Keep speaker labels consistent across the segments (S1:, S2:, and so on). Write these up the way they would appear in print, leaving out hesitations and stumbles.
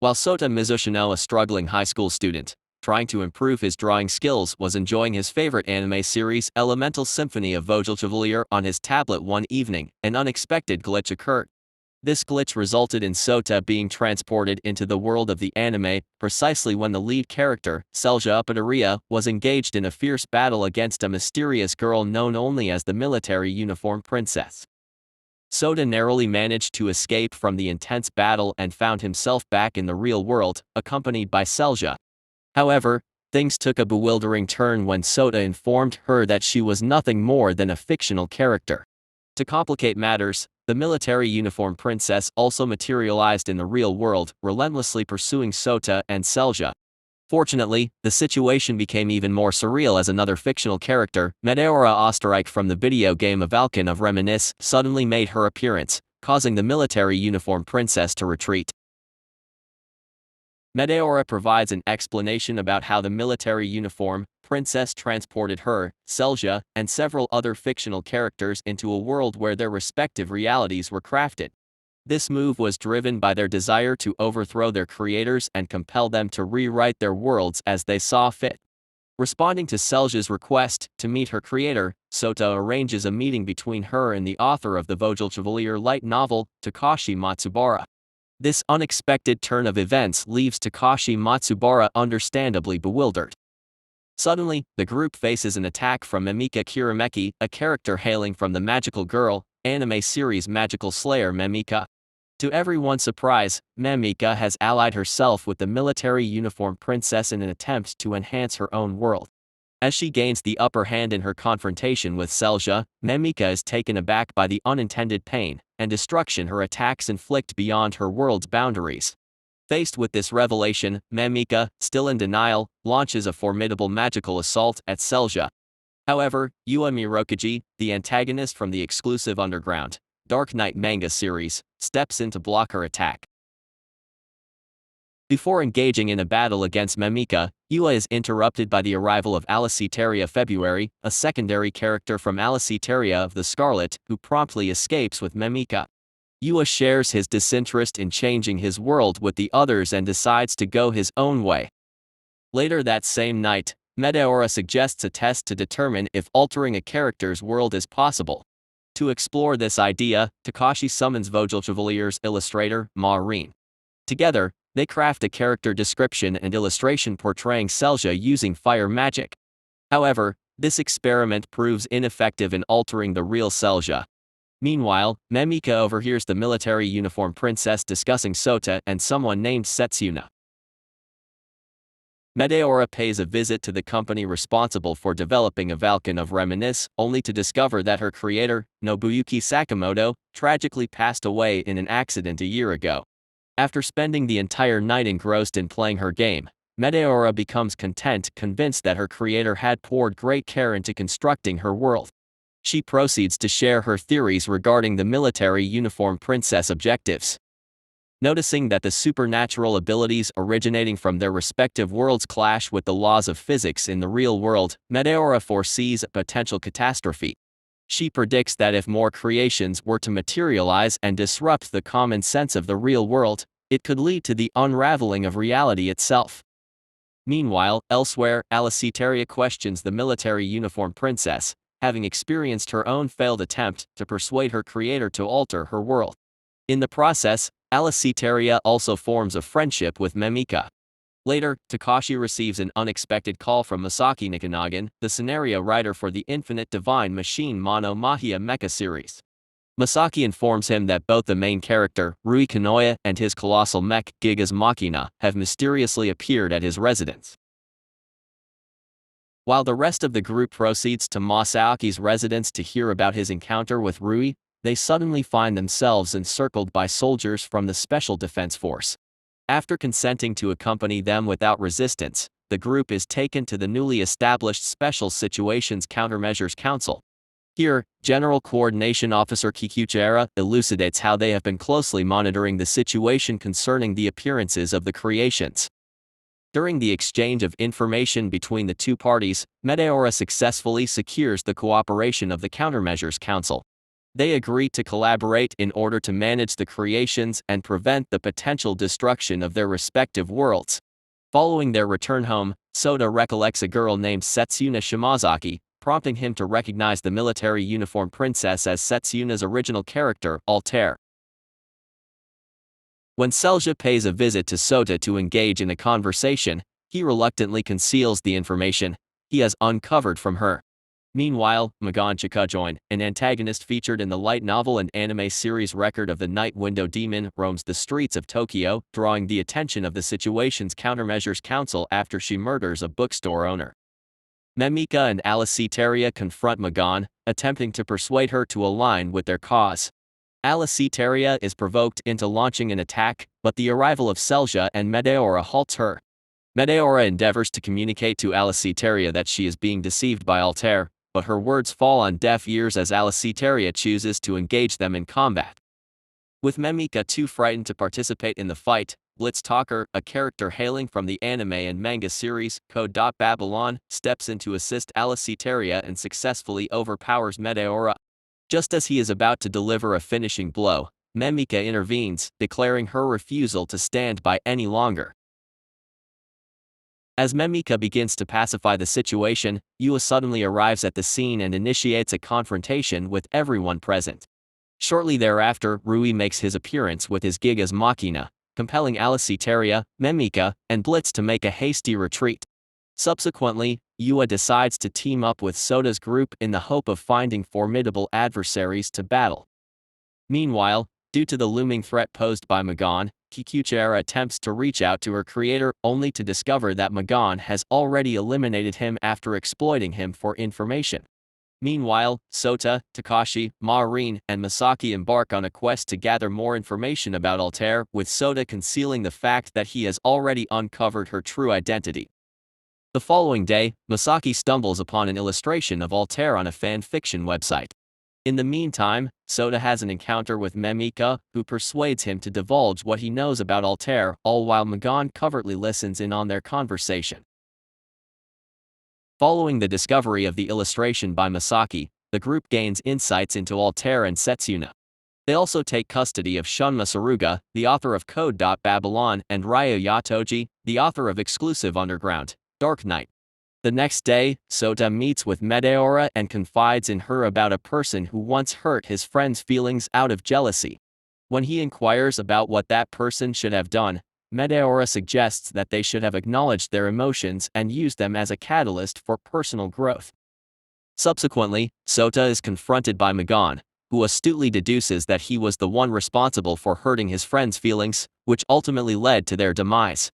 S1: While Souta Mizushino, a struggling high school student, trying to improve his drawing skills, was enjoying his favorite anime series Elemental Symphony of Chevalier on his tablet one evening, an unexpected glitch occurred. This glitch resulted in Souta being transported into the world of the anime, precisely when the lead character, Selesia Yupitilia, was engaged in a fierce battle against a mysterious girl known only as the military uniform princess. Souta narrowly managed to escape from the intense battle and found himself back in the real world, accompanied by Selesia. However, things took a bewildering turn when Souta informed her that she was nothing more than a fictional character. To complicate matters, the military uniform princess also materialized in the real world, relentlessly pursuing Souta and Selesia. Fortunately, the situation became even more surreal as another fictional character, Meteora Osterreich from the video game A Valken of Reminisce, suddenly made her appearance, causing the military uniform princess to retreat. Meteora provides an explanation about how the military uniform princess transported her, Selesia, and several other fictional characters into a world where their respective realities were crafted. This move was driven by their desire to overthrow their creators and compel them to rewrite their worlds as they saw fit. Responding to Selesia's request to meet her creator, Souta arranges a meeting between her and the author of the Chevalier light novel, Takashi Matsubara. This unexpected turn of events leaves Takashi Matsubara understandably bewildered. Suddenly, the group faces an attack from Memika Kirameki, a character hailing from the Magical Girl anime series Magical Slayer Memika. To everyone's surprise, Memika has allied herself with the military uniform princess in an attempt to enhance her own world. As she gains the upper hand in her confrontation with Selesia, Memika is taken aback by the unintended pain and destruction her attacks inflict beyond her world's boundaries. Faced with this revelation, Memika, still in denial, launches a formidable magical assault at Selesia. However, Yua Mirokaji, the antagonist from the exclusive Underground Dark Knight manga series, steps in to block her attack. Before engaging in a battle against Memika, Yua is interrupted by the arrival of Alicetaria February, a secondary character from Alicetaria of the Scarlet, who promptly escapes with Memika. Yua shares his disinterest in changing his world with the others and decides to go his own way. Later that same night, Meteora suggests a test to determine if altering a character's world is possible. To explore this idea, Takashi summons Chevalier's illustrator, Maureen. Together, they craft a character description and illustration portraying Selesia using fire magic. However, this experiment proves ineffective in altering the real Selesia. Meanwhile, Memika overhears the military uniform princess discussing Souta and someone named Setsuna. Meteora pays a visit to the company responsible for developing A Valken of Reminisce, only to discover that her creator, Nobuyuki Sakamoto, tragically passed away in an accident a year ago. After spending the entire night engrossed in playing her game, Meteora becomes content, convinced that her creator had poured great care into constructing her world. She proceeds to share her theories regarding the military uniform princess objectives. Noticing that the supernatural abilities originating from their respective worlds clash with the laws of physics in the real world, Meteora foresees a potential catastrophe. She predicts that if more creations were to materialize and disrupt the common sense of the real world, it could lead to the unraveling of reality itself. Meanwhile, elsewhere, Alicetaria questions the military uniform princess, having experienced her own failed attempt to persuade her creator to alter her world. In the process, Alicetaria also forms a friendship with Memika. Later, Takashi receives an unexpected call from Masaki Nikinagan, the scenario writer for the Infinite Divine Machine Mono Mahia Mecha series. Masaki informs him that both the main character, Rui Kanoya, and his colossal mech, Gigas Machina, have mysteriously appeared at his residence. While the rest of the group proceeds to Masaoki's residence to hear about his encounter with Rui, they suddenly find themselves encircled by soldiers from the Special Defense Force. After consenting to accompany them without resistance, the group is taken to the newly established Special Situations Countermeasures Council. Here, General Coordination Officer Kikuchihara elucidates how they have been closely monitoring the situation concerning the appearances of the creations. During the exchange of information between the two parties, Meteora successfully secures the cooperation of the Countermeasures Council. They agree to collaborate in order to manage the creations and prevent the potential destruction of their respective worlds. Following their return home, Souta recollects a girl named Setsuna Shimazaki, prompting him to recognize the military uniform princess as Setsuna's original character, Altair. When Selesia pays a visit to Souta to engage in a conversation, he reluctantly conceals the information he has uncovered from her. Meanwhile, Magon Chikujoin, an antagonist featured in the light novel and anime series Record of the Night Window Demon, roams the streets of Tokyo, drawing the attention of the situation's countermeasures council after she murders a bookstore owner. Memika and Alicetaria confront Magon, attempting to persuade her to align with their cause. Alicetaria is provoked into launching an attack, but the arrival of Selesia and Meteora halts her. Meteora endeavors to communicate to Alicetaria that she is being deceived by Altair, but her words fall on deaf ears as Alicetaria chooses to engage them in combat. With Memika too frightened to participate in the fight, Blitz Talker, a character hailing from the anime and manga series Code Babylon, steps in to assist Alicetaria and successfully overpowers Meteora. Just as he is about to deliver a finishing blow, Memika intervenes, declaring her refusal to stand by any longer. As Memika begins to pacify the situation, Yua suddenly arrives at the scene and initiates a confrontation with everyone present. Shortly thereafter, Rui makes his appearance with his Gigas Machina, compelling Alicetaria, Memika, and Blitz to make a hasty retreat. Subsequently, Yua decides to team up with Sota's group in the hope of finding formidable adversaries to battle. Meanwhile, due to the looming threat posed by Magon, Kikuchira attempts to reach out to her creator only to discover that Magon has already eliminated him after exploiting him for information. Meanwhile, Souta, Takashi, Maureen, and Masaki embark on a quest to gather more information about Altair, with Souta concealing the fact that he has already uncovered her true identity. The following day, Masaki stumbles upon an illustration of Altair on a fan fiction website. In the meantime, Souta has an encounter with Memika, who persuades him to divulge what he knows about Altair, all while Magon covertly listens in on their conversation. Following the discovery of the illustration by Masaki, the group gains insights into Altair and Setsuna. They also take custody of Shunma Saruga, the author of Code Babylon, and Ryo Yatoji, the author of Exclusive Underground, Dark Knight. The next day, Souta meets with Meteora and confides in her about a person who once hurt his friend's feelings out of jealousy. When he inquires about what that person should have done, Meteora suggests that they should have acknowledged their emotions and used them as a catalyst for personal growth. Subsequently, Souta is confronted by Magon, who astutely deduces that he was the one responsible for hurting his friend's feelings, which ultimately led to their demise.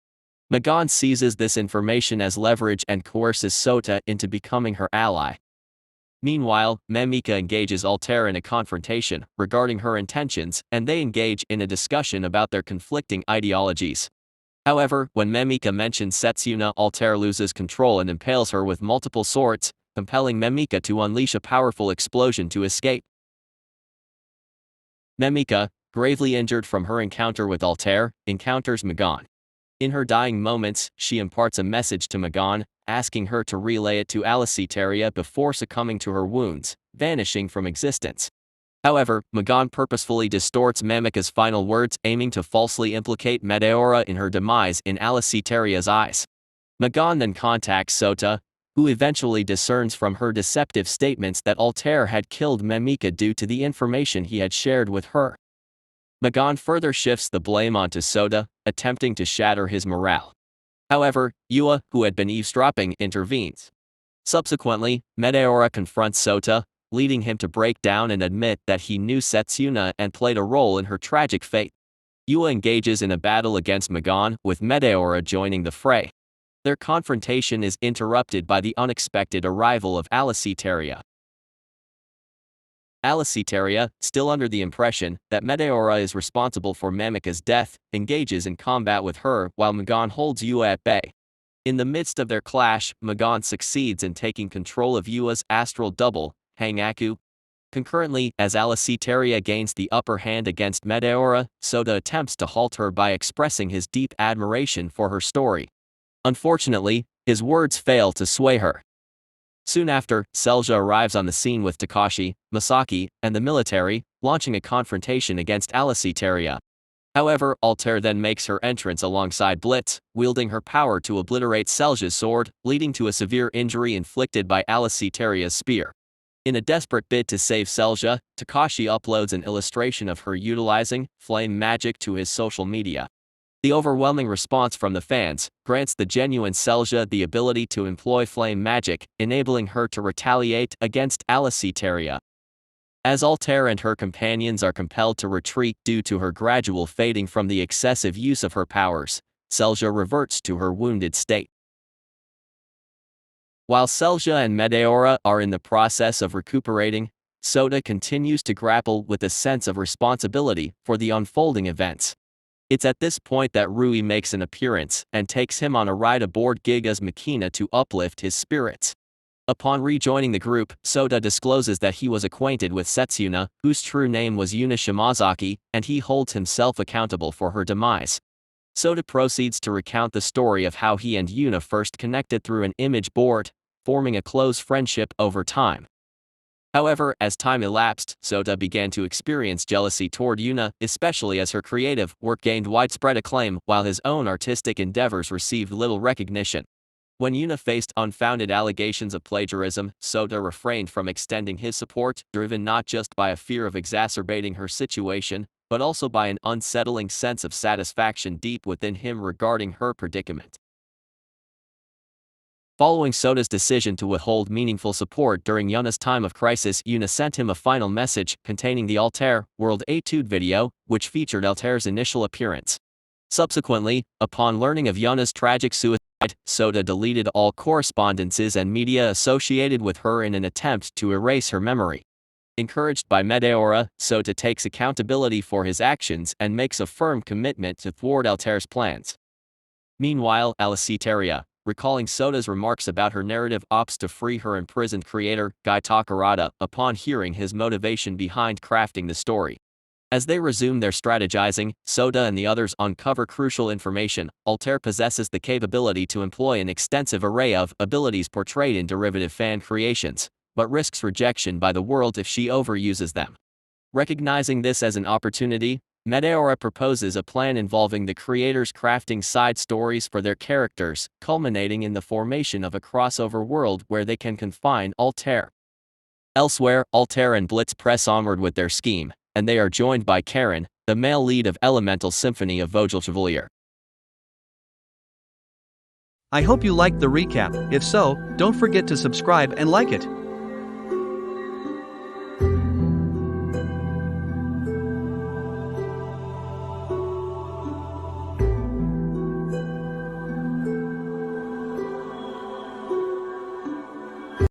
S1: Magon seizes this information as leverage and coerces Souta into becoming her ally. Meanwhile, Memika engages Altair in a confrontation regarding her intentions, and they engage in a discussion about their conflicting ideologies. However, when Memika mentions Setsuna, Altair loses control and impales her with multiple swords, compelling Memika to unleash a powerful explosion to escape. Memika, gravely injured from her encounter with Altair, encounters Magon. In her dying moments, she imparts a message to Magon, asking her to relay it to Alicetaria before succumbing to her wounds, vanishing from existence. However, Magon purposefully distorts Memika's final words, aiming to falsely implicate Meteora in her demise in Alicetaria's eyes. Magon then contacts Souta, who eventually discerns from her deceptive statements that Altair had killed Memika due to the information he had shared with her. Magon further shifts the blame onto Souta, attempting to shatter his morale. However, Yua, who had been eavesdropping, intervenes. Subsequently, Meteora confronts Souta, leading him to break down and admit that he knew Setsuna and played a role in her tragic fate. Yua engages in a battle against Magon, with Meteora joining the fray. Their confrontation is interrupted by the unexpected arrival of Alicetaria. Alicetaria, still under the impression that Meteora is responsible for Memika's death, engages in combat with her while Magon holds Yua at bay. In the midst of their clash, Magon succeeds in taking control of Yua's astral double, Hangaku. Concurrently, as Alicetaria gains the upper hand against Meteora, Souta attempts to halt her by expressing his deep admiration for her story. Unfortunately, his words fail to sway her. Soon after, Selesia arrives on the scene with Takashi, Masaki, and the military, launching a confrontation against Alesia. However, Altair then makes her entrance alongside Blitz, wielding her power to obliterate Selesia's sword, leading to a severe injury inflicted by Alesia's spear. In a desperate bid to save Selesia, Takashi uploads an illustration of her utilizing flame magic to his social media. The overwhelming response from the fans grants the genuine Selesia the ability to employ flame magic, enabling her to retaliate against Alesia. As Altair and her companions are compelled to retreat due to her gradual fading from the excessive use of her powers, Selesia reverts to her wounded state. While Selesia and Meteora are in the process of recuperating, Souta continues to grapple with a sense of responsibility for the unfolding events. It's at this point that Rui makes an appearance and takes him on a ride aboard Giga's Machina to uplift his spirits. Upon rejoining the group, Souta discloses that he was acquainted with Setsuna, whose true name was Yuna Shimazaki, and he holds himself accountable for her demise. Souta proceeds to recount the story of how he and Yuna first connected through an image board, forming a close friendship over time. However, as time elapsed, Souta began to experience jealousy toward Yuna, especially as her creative work gained widespread acclaim while his own artistic endeavors received little recognition. When Yuna faced unfounded allegations of plagiarism, Souta refrained from extending his support, driven not just by a fear of exacerbating her situation, but also by an unsettling sense of satisfaction deep within him regarding her predicament. Following Sota's decision to withhold meaningful support during Yuna's time of crisis, Yuna sent him a final message containing the Altair World Etude video, which featured Altair's initial appearance. Subsequently, upon learning of Yuna's tragic suicide, Souta deleted all correspondences and media associated with her in an attempt to erase her memory. Encouraged by Meteora, Souta takes accountability for his actions and makes a firm commitment to thwart Altair's plans. Meanwhile, Alesia, recalling Sota's remarks about her narrative opts to free her imprisoned creator, Guy Takarada, upon hearing his motivation behind crafting the story. As they resume their strategizing, Souta and the others uncover crucial information. Altair possesses the capability to employ an extensive array of abilities portrayed in derivative fan creations, but risks rejection by the world if she overuses them. Recognizing this as an opportunity, Meteora proposes a plan involving the creators crafting side stories for their characters, culminating in the formation of a crossover world where they can confine Altair. Elsewhere, Altair and Blitz press onward with their scheme, and they are joined by Karen, the male lead of Elemental Symphony of Vogelchevalier.
S2: I hope you liked the recap. If so, don't forget to subscribe and like it.